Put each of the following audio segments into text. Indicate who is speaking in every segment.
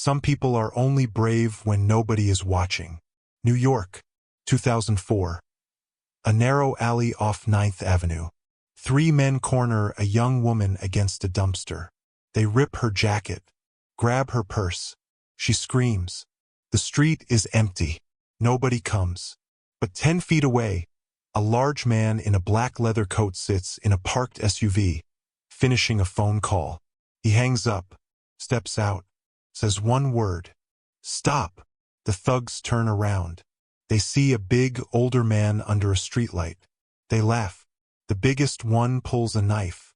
Speaker 1: Some people are only brave when nobody is watching. New York, 2004. A narrow alley off 9th Avenue. Three men corner a young woman against a dumpster. They rip her jacket, grab her purse. She screams. The street is empty. Nobody comes. But 10 feet away, a large man in a black leather coat sits in a parked SUV, finishing a phone call. He hangs up, steps out, says one word. Stop. The thugs turn around. They see a big, older man under a streetlight. They laugh. The biggest one pulls a knife.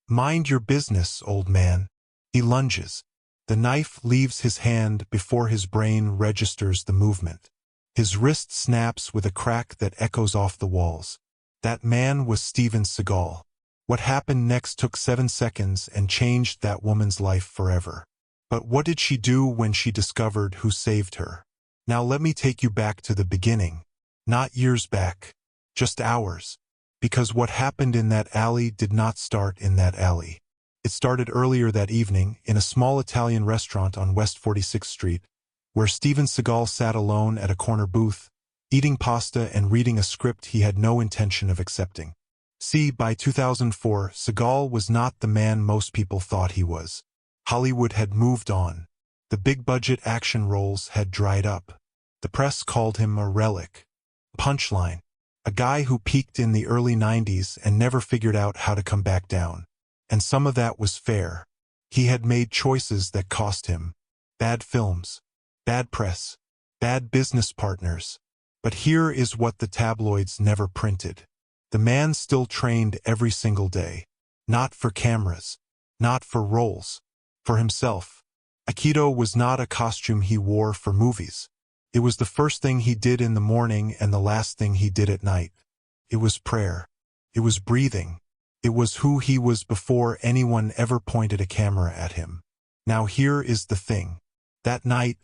Speaker 1: Mind your business, old man. He lunges. The knife leaves his hand before his brain registers the movement. His wrist snaps with a crack that echoes off the walls. That man was Steven Seagal. What happened next took 7 seconds and changed that woman's life forever. But what did she do when she discovered who saved her? Now let me take you back to the beginning. Not years back, just hours. Because what happened in that alley did not start in that alley. It started earlier that evening in a small Italian restaurant on West 46th Street, where Steven Seagal sat alone at a corner booth, eating pasta and reading a script he had no intention of accepting. See, by 2004, Seagal was not the man most people thought he was. Hollywood had moved on. The big-budget action roles had dried up. The press called him a relic. Punchline. A guy who peaked in the early 90s and never figured out how to come back down. And some of that was fair. He had made choices that cost him. Bad films. Bad press. Bad business partners. But here is what the tabloids never printed. The man still trained every single day. Not for cameras. Not for roles. For himself. Aikido was not a costume he wore for movies. It was the first thing he did in the morning and the last thing he did at night. It was prayer. It was breathing. It was who he was before anyone ever pointed a camera at him. Now here is the thing. That night,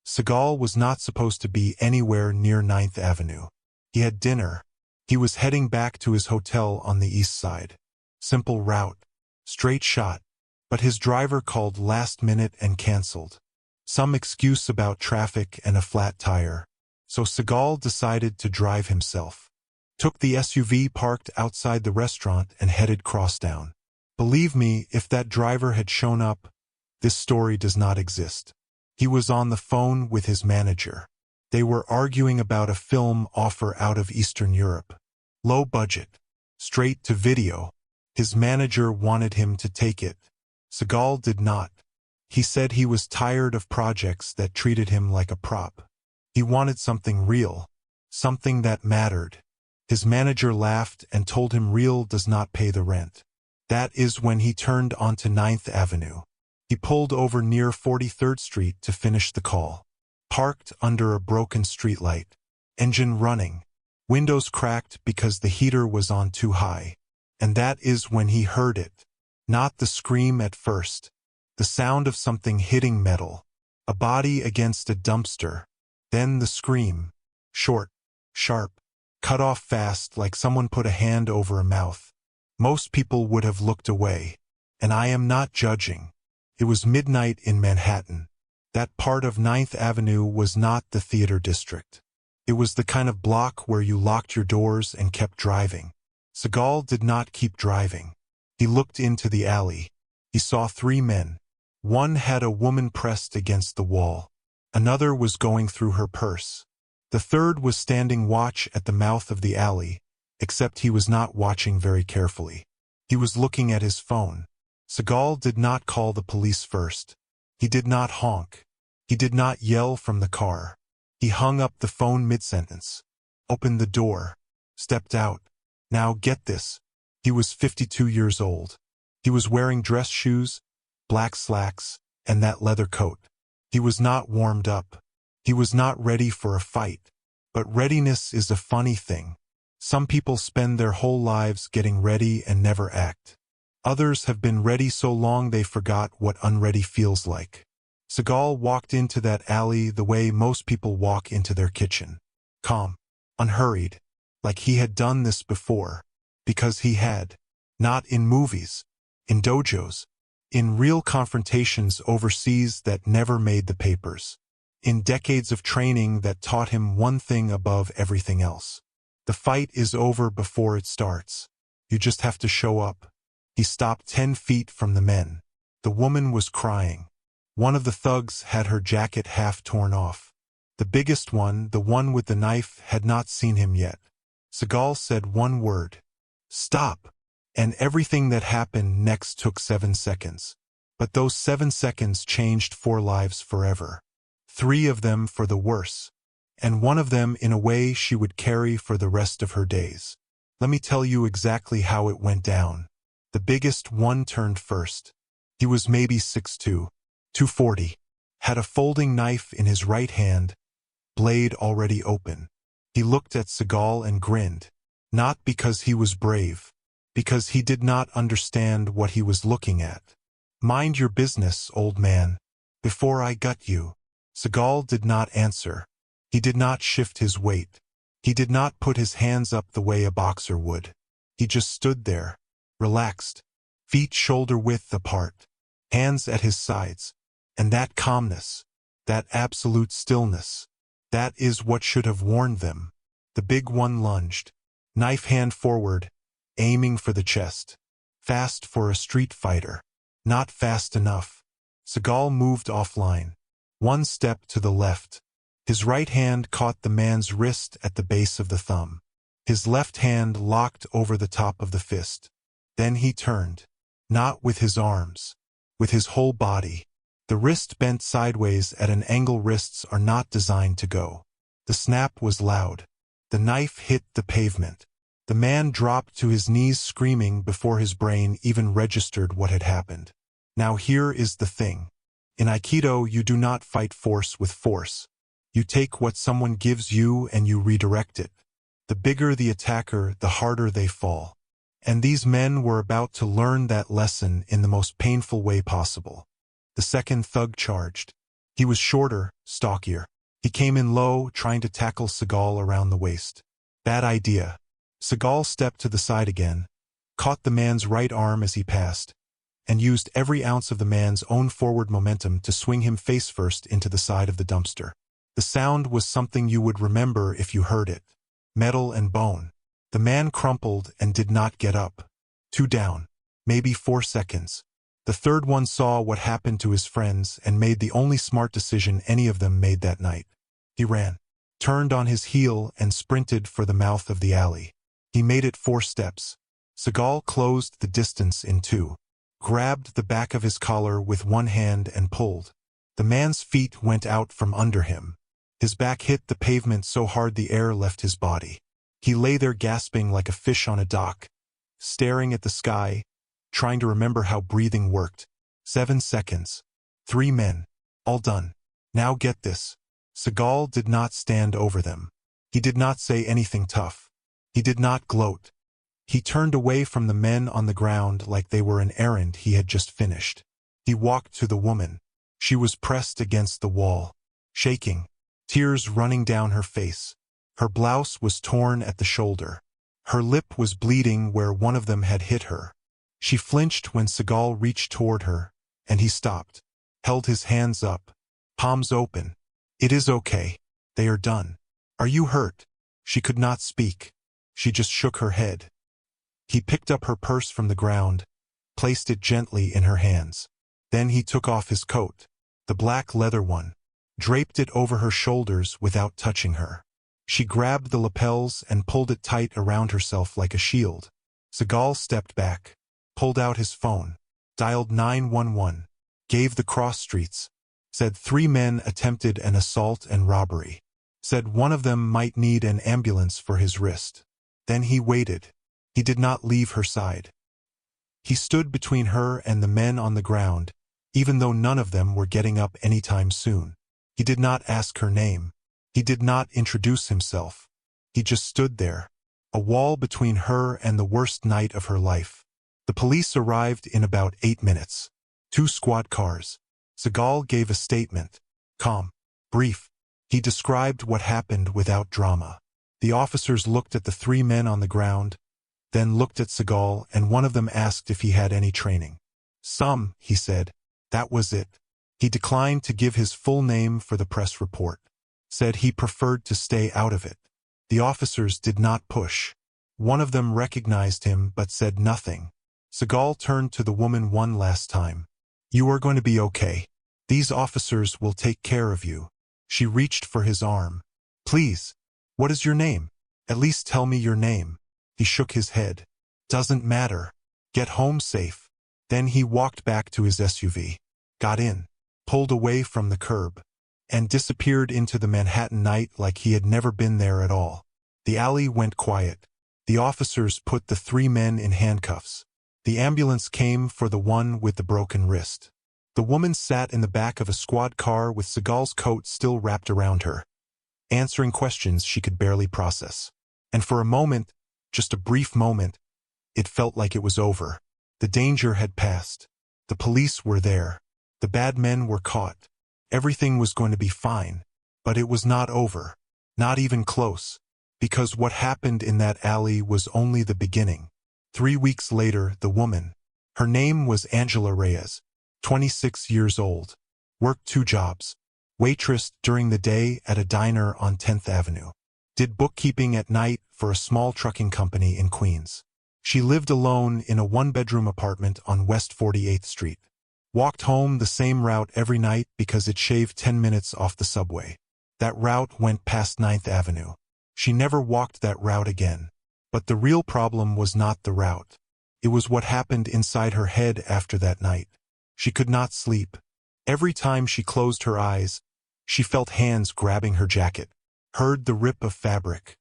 Speaker 1: Seagal was not supposed to be anywhere near 9th Avenue. He had dinner. He was heading back to his hotel on the east side. Simple route. Straight shot. But his driver called last minute and canceled. Some excuse about traffic and a flat tire. So Seagal decided to drive himself. Took the SUV parked outside the restaurant and headed crosstown. Believe me, if that driver had shown up, this story does not exist. He was on the phone with his manager. They were arguing about a film offer out of Eastern Europe. Low budget. Straight to video. His manager wanted him to take it. Seagal did not. He said he was tired of projects that treated him like a prop. He wanted something real. Something that mattered. His manager laughed and told him real does not pay the rent. That is when he turned onto 9th Avenue. He pulled over near 43rd Street to finish the call. Parked under a broken streetlight. Engine running. Windows cracked because the heater was on too high. And that is when he heard it. Not the scream at first. The sound of something hitting metal. A body against a dumpster. Then the scream. Short. Sharp. Cut off fast like someone put a hand over a mouth. Most people would have looked away. And I am not judging. It was midnight in Manhattan. That part of 9th Avenue was not the theater district. It was the kind of block where you locked your doors and kept driving. Seagal did not keep driving. He looked into the alley. He saw 3 men. One had a woman pressed against the wall. Another was going through her purse. The third was standing watch at the mouth of the alley, except he was not watching very carefully. He was looking at his phone. Seagal did not call the police first. He did not honk. He did not yell from the car. He hung up the phone mid-sentence, opened the door, stepped out. Now get this. He was 52 years old. He was wearing dress shoes, black slacks, and that leather coat. He was not warmed up. He was not ready for a fight. But readiness is a funny thing. Some people spend their whole lives getting ready and never act. Others have been ready so long they forgot what unready feels like. Seagal walked into that alley the way most people walk into their kitchen. Calm, unhurried, like he had done this before. Because he had. Not in movies. In dojos. In real confrontations overseas that never made the papers. In decades of training that taught him one thing above everything else. The fight is over before it starts. You just have to show up. He stopped 10 feet from the men. The woman was crying. One of the thugs had her jacket half torn off. The biggest one, the one with the knife, had not seen him yet. Seagal said one word. Stop! And everything that happened next took 7 seconds. But those 7 seconds changed 4 lives forever. 3 of them for the worse. And one of them in a way she would carry for the rest of her days. Let me tell you exactly how it went down. The biggest one turned first. He was maybe 6'2", 240. Had a folding knife in his right hand, blade already open. He looked at Seagal and grinned. Not because he was brave. Because he did not understand what he was looking at. Mind your business, old man. Before I gut you. Seagal did not answer. He did not shift his weight. He did not put his hands up the way a boxer would. He just stood there, relaxed, feet shoulder-width apart, hands at his sides. And that calmness, that absolute stillness, that is what should have warned them. The big one lunged, knife hand forward, aiming for the chest. Fast for a street fighter. Not fast enough. Seagal moved offline. 1 step to the left. His right hand caught the man's wrist at the base of the thumb. His left hand locked over the top of the fist. Then he turned. Not with his arms. With his whole body. The wrist bent sideways at an angle wrists are not designed to go. The snap was loud. The knife hit the pavement. The man dropped to his knees screaming before his brain even registered what had happened. Now here is the thing. In Aikido you do not fight force with force. You take what someone gives you and you redirect it. The bigger the attacker, the harder they fall. And these men were about to learn that lesson in the most painful way possible. The second thug charged. He was shorter, stockier. He came in low, trying to tackle Seagal around the waist. Bad idea. Seagal stepped to the side again, caught the man's right arm as he passed, and used every ounce of the man's own forward momentum to swing him face first into the side of the dumpster. The sound was something you would remember if you heard it. Metal and bone. The man crumpled and did not get up. 2 down. Maybe 4 seconds. The third one saw what happened to his friends and made the only smart decision any of them made that night. He ran, turned on his heel and sprinted for the mouth of the alley. He made it 4 steps. Seagal closed the distance in 2. Grabbed the back of his collar with one hand and pulled. The man's feet went out from under him. His back hit the pavement so hard the air left his body. He lay there gasping like a fish on a dock, staring at the sky, trying to remember how breathing worked. 7 seconds. 3 men. All done. Now get this. Seagal did not stand over them. He did not say anything tough. He did not gloat. He turned away from the men on the ground like they were an errand he had just finished. He walked to the woman. She was pressed against the wall, shaking, tears running down her face. Her blouse was torn at the shoulder. Her lip was bleeding where one of them had hit her. She flinched when Seagal reached toward her, and he stopped, held his hands up, palms open. It is okay. They are done. Are you hurt? She could not speak. She just shook her head. He picked up her purse from the ground, placed it gently in her hands. Then he took off his coat, the black leather one, draped it over her shoulders without touching her. She grabbed the lapels and pulled it tight around herself like a shield. Seagal stepped back, pulled out his phone, dialed 911, gave the cross streets, said 3 men attempted an assault and robbery, said one of them might need an ambulance for his wrist. Then he waited. He did not leave her side. He stood between her and the men on the ground, even though none of them were getting up anytime soon. He did not ask her name. He did not introduce himself. He just stood there, a wall between her and the worst night of her life. The police arrived in about 8 minutes. 2 squad cars. Seagal gave a statement. Calm. Brief. He described what happened without drama. The officers looked at the 3 men on the ground, then looked at Seagal, and one of them asked if he had any training. Some, he said. That was it. He declined to give his full name for the press report. Said he preferred to stay out of it. The officers did not push. One of them recognized him but said nothing. Seagal turned to the woman one last time. You are going to be okay. These officers will take care of you. She reached for his arm. Please. What is your name? At least tell me your name. He shook his head. Doesn't matter. Get home safe. Then he walked back to his SUV, got in, pulled away from the curb, and disappeared into the Manhattan night like he had never been there at all. The alley went quiet. The officers put the 3 men in handcuffs. The ambulance came for the one with the broken wrist. The woman sat in the back of a squad car with Seagal's coat still wrapped around her, answering questions she could barely process. And for a moment, just a brief moment, it felt like it was over. The danger had passed. The police were there. The bad men were caught. Everything was going to be fine. But it was not over. Not even close. Because what happened in that alley was only the beginning. 3 weeks later, the woman, her name was Angela Reyes, 26 years old, worked 2 jobs. Waitress during the day at a diner on 10th Avenue. Did bookkeeping at night for a small trucking company in Queens. She lived alone in a 1-bedroom apartment on West 48th Street. Walked home the same route every night because it shaved 10 minutes off the subway. That route went past 9th Avenue. She never walked that route again. But the real problem was not the route. It was what happened inside her head after that night. She could not sleep. Every time she closed her eyes, she felt hands grabbing her jacket, heard the rip of fabric,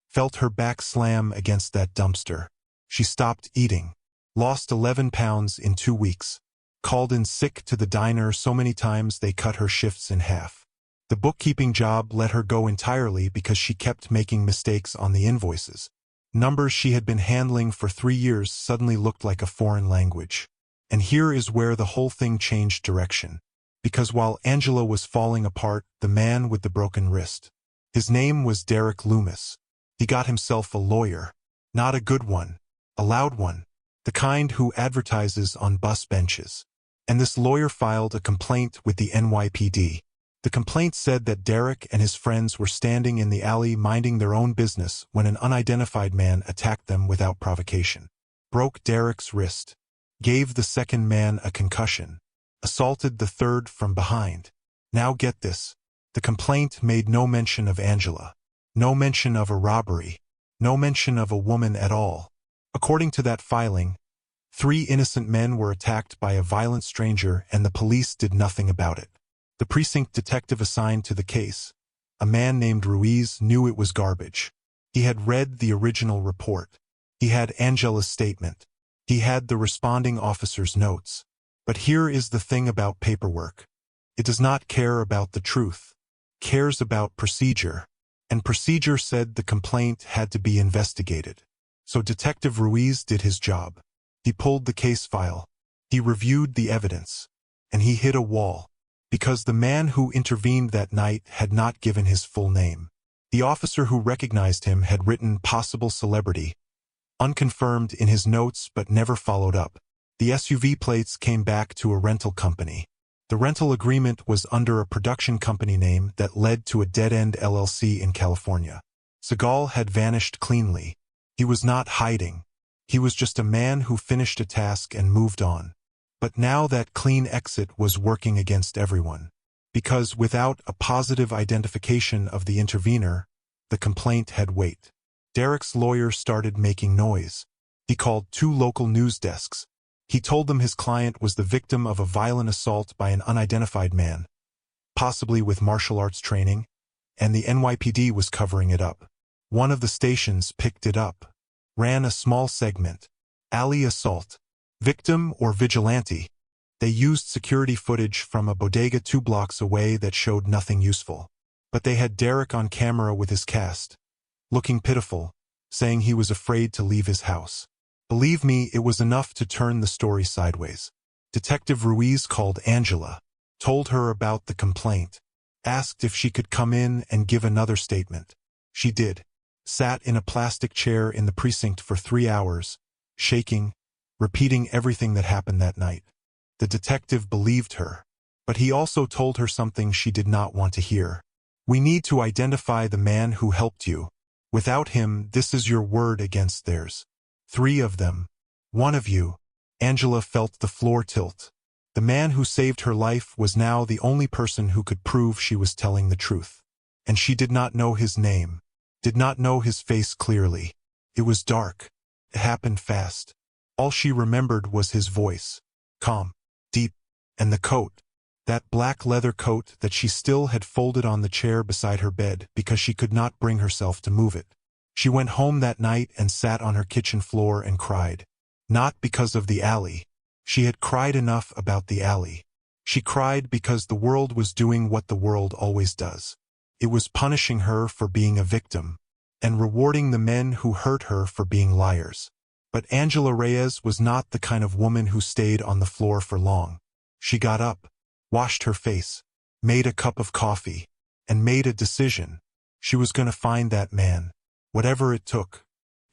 Speaker 1: felt her back slam against that dumpster. She stopped eating, lost 11 pounds in 2 weeks, called in sick to the diner so many times they cut her shifts in half. The bookkeeping job let her go entirely because she kept making mistakes on the invoices. Numbers she had been handling for 3 years suddenly looked like a foreign language. And here is where the whole thing changed direction. Because while Angela was falling apart, the man with the broken wrist, his name was Derek Loomis. He got himself a lawyer. Not a good one. A loud one. The kind who advertises on bus benches. And this lawyer filed a complaint with the NYPD. The complaint said that Derek and his friends were standing in the alley minding their own business when an unidentified man attacked them without provocation. Broke Derek's wrist. Gave the second man a concussion. Assaulted the third from behind. Now get this. The complaint made no mention of Angela. No mention of a robbery. No mention of a woman at all. According to that filing, 3 innocent men were attacked by a violent stranger and the police did nothing about it. The precinct detective assigned to the case, a man named Ruiz, knew it was garbage. He had read the original report. He had Angela's statement. He had the responding officer's notes. But here is the thing about paperwork. It does not care about the truth. It cares about procedure. And procedure said the complaint had to be investigated. So Detective Ruiz did his job. He pulled the case file. He reviewed the evidence. And he hit a wall. Because the man who intervened that night had not given his full name. The officer who recognized him had written possible celebrity, unconfirmed in his notes but never followed up. The SUV plates came back to a rental company. The rental agreement was under a production company name that led to a dead-end LLC in California. Seagal had vanished cleanly. He was not hiding. He was just a man who finished a task and moved on. But now that clean exit was working against everyone. Because without a positive identification of the intervener, the complaint had weight. Derek's lawyer started making noise. He called 2 local news desks. He told them his client was the victim of a violent assault by an unidentified man, possibly with martial arts training, and the NYPD was covering it up. One of the stations picked it up. Ran a small segment. Alley assault. Victim or vigilante. They used security footage from a bodega 2 blocks away that showed nothing useful. But they had Derek on camera with his cast, looking pitiful, saying he was afraid to leave his house. Believe me, it was enough to turn the story sideways. Detective Ruiz called Angela, told her about the complaint, asked if she could come in and give another statement. She did. Sat in a plastic chair in the precinct for 3 hours, shaking, repeating everything that happened that night. The detective believed her. But he also told her something she did not want to hear. We need to identify the man who helped you. Without him, this is your word against theirs. 3 of them. 1 of you. Angela felt the floor tilt. The man who saved her life was now the only person who could prove she was telling the truth. And she did not know his name, did not know his face clearly. It was dark. It happened fast. All she remembered was his voice. Calm, deep, and the coat. That black leather coat that she still had folded on the chair beside her bed because she could not bring herself to move it. She went home that night and sat on her kitchen floor and cried. Not because of the alley. She had cried enough about the alley. She cried because the world was doing what the world always does. It was punishing her for being a victim, and rewarding the men who hurt her for being liars. But Angela Reyes was not the kind of woman who stayed on the floor for long. She got up, washed her face, made a cup of coffee, and made a decision. She was going to find that man, whatever it took.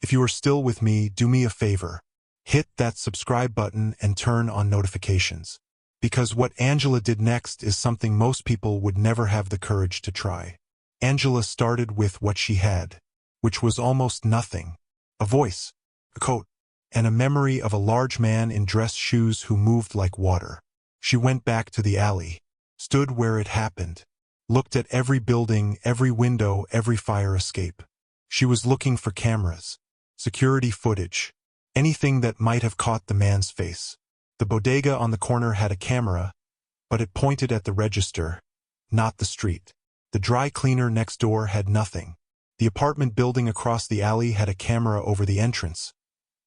Speaker 1: If you are still with me, do me a favor. Hit that subscribe button and turn on notifications. Because what Angela did next is something most people would never have the courage to try. Angela started with what she had, which was almost nothing. A voice, a coat, and a memory of a large man in dress shoes who moved like water. She went back to the alley, stood where it happened, looked at every building, every window, every fire escape. She was looking for cameras, security footage, anything that might have caught the man's face. The bodega on the corner had a camera, but it pointed at the register, not the street. The dry cleaner next door had nothing. The apartment building across the alley had a camera over the entrance,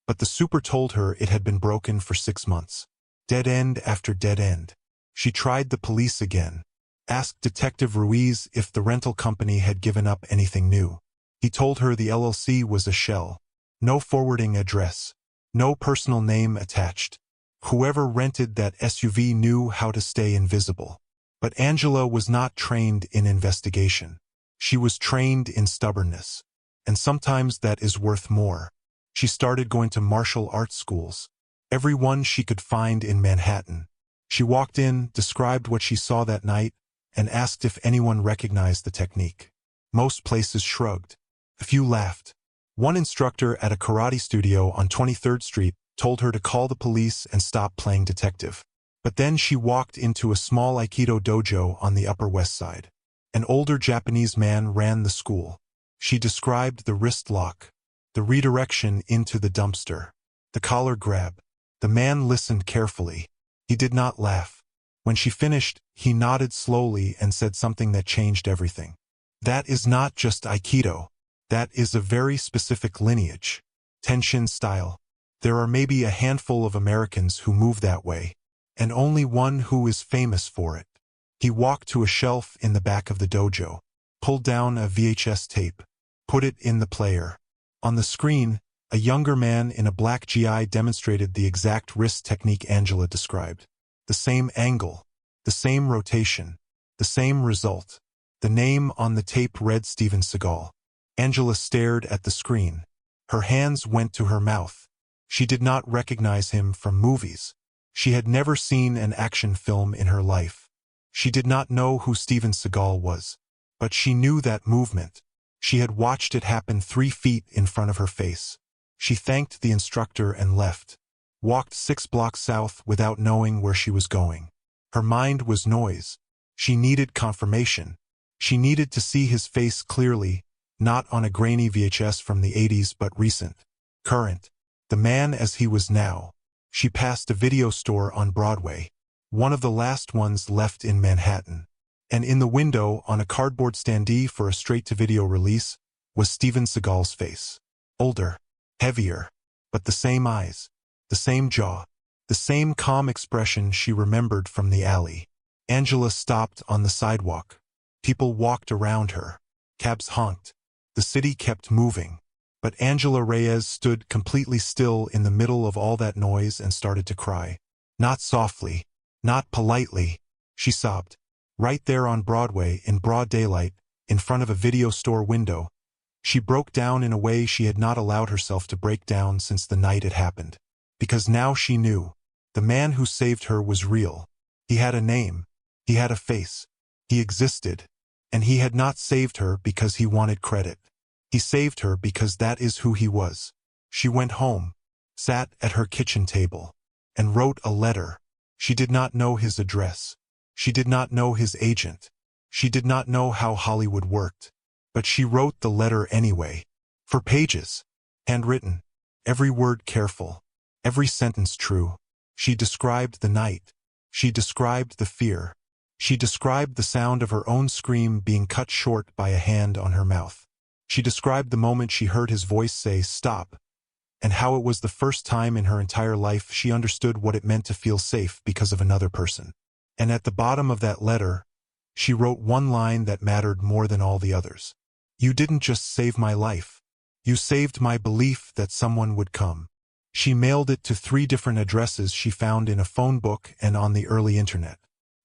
Speaker 1: but the super told her it had been broken for 6 months. Dead end after dead end. She tried the police again, asked Detective Ruiz if the rental company had given up anything new. He told her the LLC was a shell. No forwarding address. No personal name attached. Whoever rented that SUV knew how to stay invisible. But Angela was not trained in investigation. She was trained in stubbornness. And sometimes that is worth more. She started going to martial arts schools. Every one she could find in Manhattan. She walked in, described what she saw that night, and asked if anyone recognized the technique. Most places shrugged. A few laughed. One instructor at a karate studio on 23rd Street told her to call the police and stop playing detective. But then she walked into a small Aikido dojo on the Upper West Side. An older Japanese man ran the school. She described the wrist lock, the redirection into the dumpster, the collar grab. The man listened carefully. He did not laugh. When she finished, he nodded slowly and said something that changed everything. That is not just Aikido. That is a very specific lineage. Tenshin style. There are maybe a handful of Americans who move that way, and only one who is famous for it. He walked to a shelf in the back of the dojo, pulled down a VHS tape, put it in the player. On the screen, a younger man in a black GI demonstrated the exact wrist technique Angela described. The same angle, the same rotation, the same result. The name on the tape read Steven Seagal. Angela stared at the screen. Her hands went to her mouth. She did not recognize him from movies. She had never seen an action film in her life. She did not know who Steven Seagal was. But she knew that movement. She had watched it happen 3 feet in front of her face. She thanked the instructor and left. Walked 6 blocks south without knowing where she was going. Her mind was noise. She needed confirmation. She needed to see his face clearly, not on a grainy VHS from the 80s but recent, current. The man as he was now. She passed a video store on Broadway, one of the last ones left in Manhattan. And in the window, on a cardboard standee for a straight-to-video release, was Steven Seagal's face. Older, heavier, but the same eyes, the same jaw, the same calm expression she remembered from the alley. Angela stopped on the sidewalk. People walked around her. Cabs honked. The city kept moving. But Angela Reyes stood completely still in the middle of all that noise and started to cry. Not softly, not politely. She sobbed. Right there on Broadway, in broad daylight, in front of a video store window. She broke down in a way she had not allowed herself to break down since the night it happened. Because now she knew. The man who saved her was real. He had a name. He had a face. He existed. And he had not saved her because he wanted credit. He saved her because that is who he was. She went home, sat at her kitchen table, and wrote a letter. She did not know his address. She did not know his agent. She did not know how Hollywood worked. But she wrote the letter anyway. For pages. Handwritten. Every word careful. Every sentence true. She described the night. She described the fear. She described the sound of her own scream being cut short by a hand on her mouth. She described the moment she heard his voice say, "Stop," and how it was the first time in her entire life she understood what it meant to feel safe because of another person. And at the bottom of that letter, she wrote one line that mattered more than all the others. "You didn't just save my life. You saved my belief that someone would come." She mailed it to 3 different addresses she found in a phone book and on the early internet.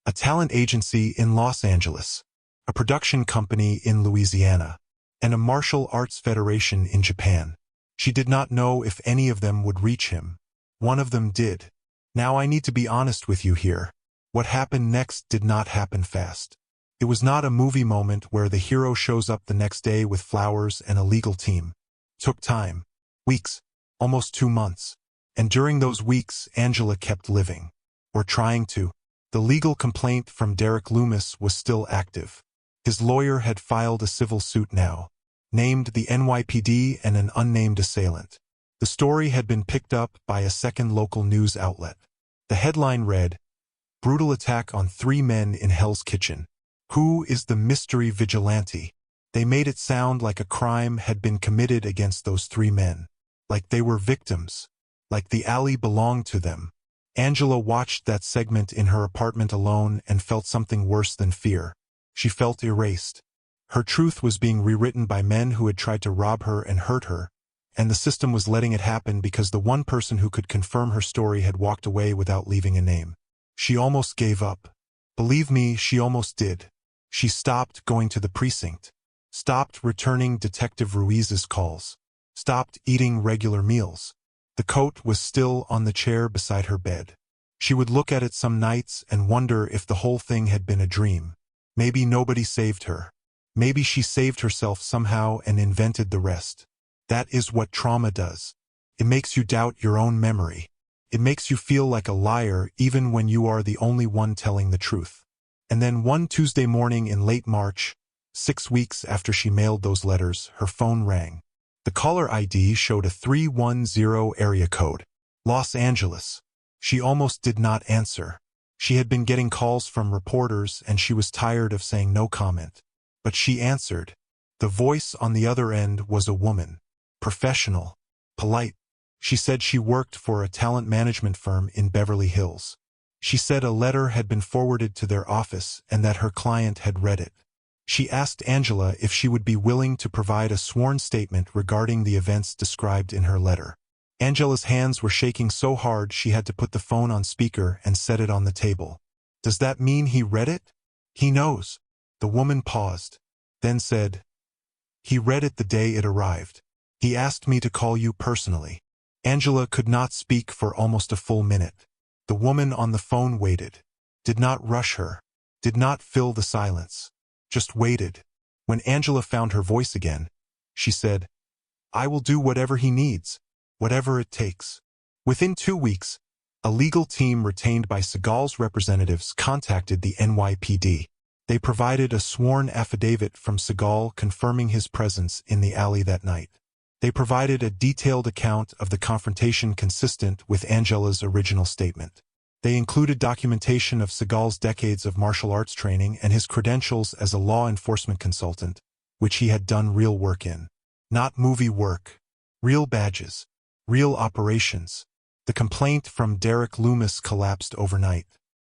Speaker 1: A talent agency in Los Angeles, a production company in Louisiana, and a martial arts federation in Japan. She did not know if any of them would reach him. One of them did. Now I need to be honest with you here. What happened next did not happen fast. It was not a movie moment where the hero shows up the next day with flowers and a legal team. It took time. Weeks. Almost 2 months. And during those weeks, Angela kept living. Or trying to. The legal complaint from Derek Loomis was still active. His lawyer had filed a civil suit now, named the NYPD and an unnamed assailant. The story had been picked up by a second local news outlet. The headline read, "Brutal attack on 3 men in Hell's Kitchen. Who is the mystery vigilante?" They made it sound like a crime had been committed against those 3 men. Like they were victims. Like the alley belonged to them. Angela watched that segment in her apartment alone and felt something worse than fear. She felt erased. Her truth was being rewritten by men who had tried to rob her and hurt her, and the system was letting it happen because the one person who could confirm her story had walked away without leaving a name. She almost gave up. Believe me, she almost did. She stopped going to the precinct. Stopped returning Detective Ruiz's calls. Stopped eating regular meals. The coat was still on the chair beside her bed. She would look at it some nights and wonder if the whole thing had been a dream. Maybe nobody saved her. Maybe she saved herself somehow and invented the rest. That is what trauma does. It makes you doubt your own memory. It makes you feel like a liar even when you are the only one telling the truth. And then one Tuesday morning in late March, 6 weeks after she mailed those letters, her phone rang. The caller ID showed a 310 area code. Los Angeles. She almost did not answer. She had been getting calls from reporters and she was tired of saying no comment. But she answered. The voice on the other end was a woman. Professional. Polite. She said she worked for a talent management firm in Beverly Hills. She said a letter had been forwarded to their office and that her client had read it. She asked Angela if she would be willing to provide a sworn statement regarding the events described in her letter. Angela's hands were shaking so hard she had to put the phone on speaker and set it on the table. Does that mean he read it? He knows. The woman paused, then said, He read it the day it arrived. He asked me to call you personally. Angela could not speak for almost a full minute. The woman on the phone waited, did not rush her, did not fill the silence. Just waited. When Angela found her voice again, she said, I will do whatever he needs, whatever it takes. Within 2 weeks, a legal team retained by Seagal's representatives contacted the NYPD. They provided a sworn affidavit from Seagal confirming his presence in the alley that night. They provided a detailed account of the confrontation consistent with Angela's original statement. They included documentation of Seagal's decades of martial arts training and his credentials as a law enforcement consultant, which he had done real work in. Not movie work. Real badges. Real operations. The complaint from Derek Loomis collapsed overnight.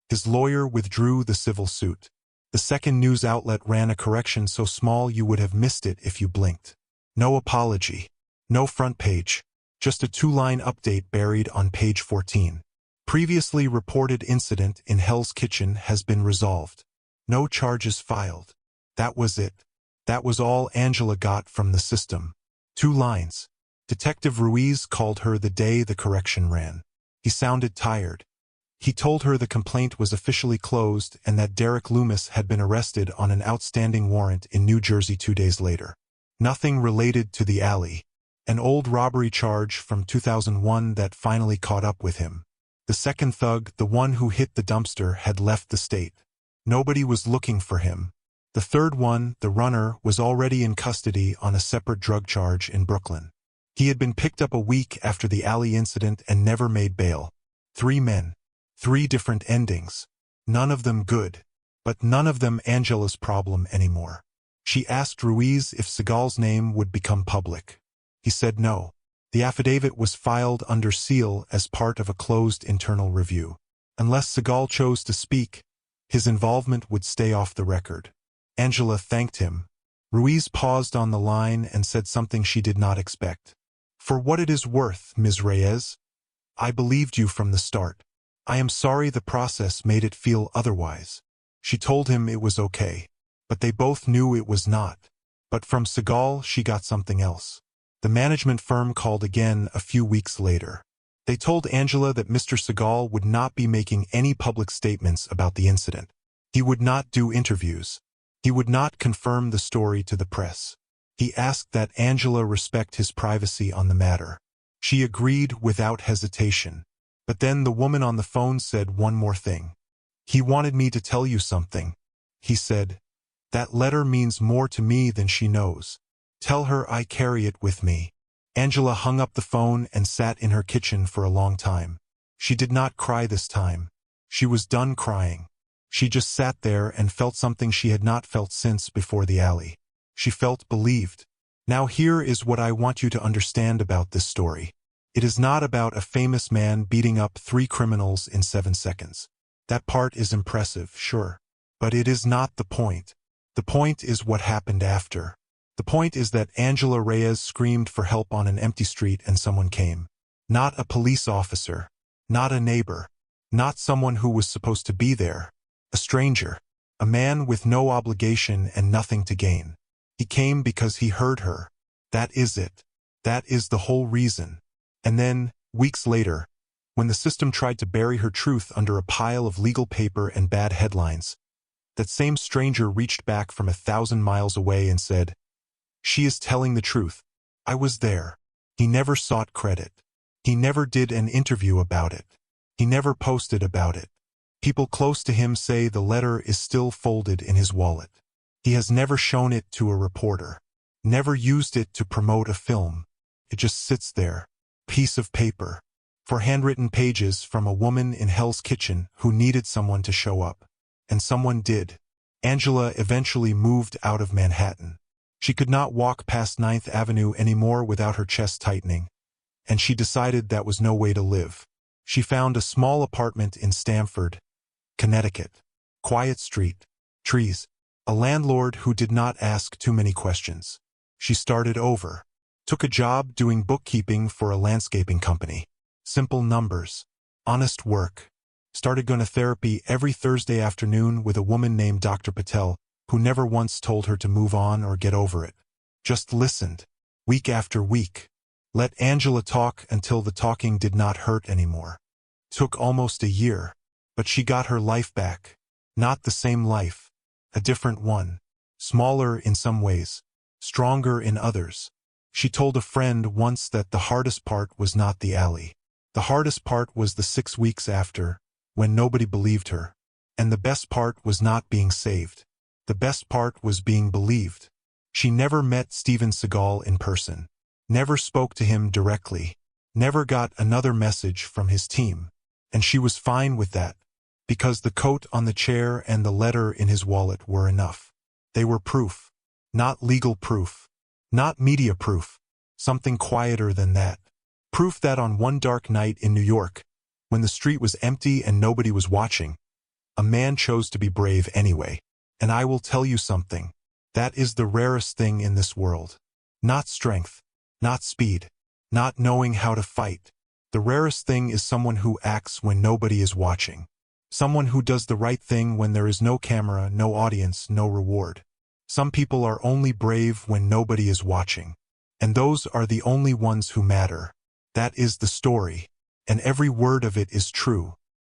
Speaker 1: His lawyer withdrew the civil suit. The second news outlet ran a correction so small you would have missed it if you blinked. No apology. No front page. Just a 2-line update buried on page 14. Previously reported incident in Hell's Kitchen has been resolved. No charges filed. That was it. That was all Angela got from the system. 2 lines. Detective Ruiz called her the day the correction ran. He sounded tired. He told her the complaint was officially closed and that Derek Loomis had been arrested on an outstanding warrant in New Jersey 2 days later. Nothing related to the alley. An old robbery charge from 2001 that finally caught up with him. The second thug, the one who hit the dumpster, had left the state. Nobody was looking for him. The third one, the runner, was already in custody on a separate drug charge in Brooklyn. He had been picked up a week after the alley incident and never made bail. 3 men. 3 different endings. None of them good. But none of them Angela's problem anymore. She asked Ruiz if Seagal's name would become public. He said no. The affidavit was filed under seal as part of a closed internal review. Unless Seagal chose to speak, his involvement would stay off the record. Angela thanked him. Ruiz paused on the line and said something she did not expect. "For what it is worth, Ms. Reyes, I believed you from the start. I am sorry the process made it feel otherwise." She told him it was okay. But they both knew it was not. But from Seagal she got something else. The management firm called again a few weeks later. They told Angela that Mr. Seagal would not be making any public statements about the incident. He would not do interviews. He would not confirm the story to the press. He asked that Angela respect his privacy on the matter. She agreed without hesitation. But then the woman on the phone said one more thing. "He wanted me to tell you something," he said. "That letter means more to me than she knows. Tell her I carry it with me." Angela hung up the phone and sat in her kitchen for a long time. She did not cry this time. She was done crying. She just sat there and felt something she had not felt since before the alley. She felt believed. Now here is what I want you to understand about this story. It is not about a famous man beating up 3 criminals in 7 seconds. That part is impressive, sure. But it is not the point. The point is what happened after. The point is that Angela Reyes screamed for help on an empty street and someone came. Not a police officer. Not a neighbor. Not someone who was supposed to be there. A stranger. A man with no obligation and nothing to gain. He came because he heard her. That is it. That is the whole reason. And then, weeks later, when the system tried to bury her truth under a pile of legal paper and bad headlines, that same stranger reached back from 1,000 miles away and said, "She is telling the truth. I was there." He never sought credit. He never did an interview about it. He never posted about it. People close to him say the letter is still folded in his wallet. He has never shown it to a reporter. Never used it to promote a film. It just sits there. Piece of paper. For handwritten pages from a woman in Hell's Kitchen who needed someone to show up. And someone did. Angela eventually moved out of Manhattan. She could not walk past 9th Avenue anymore without her chest tightening. And she decided that was no way to live. She found a small apartment in Stamford, Connecticut. Quiet street. Trees. A landlord who did not ask too many questions. She started over. Took a job doing bookkeeping for a landscaping company. Simple numbers. Honest work. Started going to therapy every Thursday afternoon with a woman named Dr. Patel, who never once told her to move on or get over it. Just listened. Week after week. Let Angela talk until the talking did not hurt anymore. Took almost a year. But she got her life back. Not the same life. A different one. Smaller in some ways. Stronger in others. She told a friend once that the hardest part was not the alley. The hardest part was the 6 weeks after, when nobody believed her. And the best part was not being saved. The best part was being believed. She never met Steven Seagal in person. Never spoke to him directly. Never got another message from his team. And she was fine with that. Because the coat on the chair and the letter in his wallet were enough. They were proof. Not legal proof. Not media proof. Something quieter than that. Proof that on one dark night in New York, when the street was empty and nobody was watching, a man chose to be brave anyway. And I will tell you something. That is the rarest thing in this world. Not strength. Not speed. Not knowing how to fight. The rarest thing is someone who acts when nobody is watching. Someone who does the right thing when there is no camera, no audience, no reward. Some people are only brave when nobody is watching. And those are the only ones who matter. That is the story. And every word of it is true.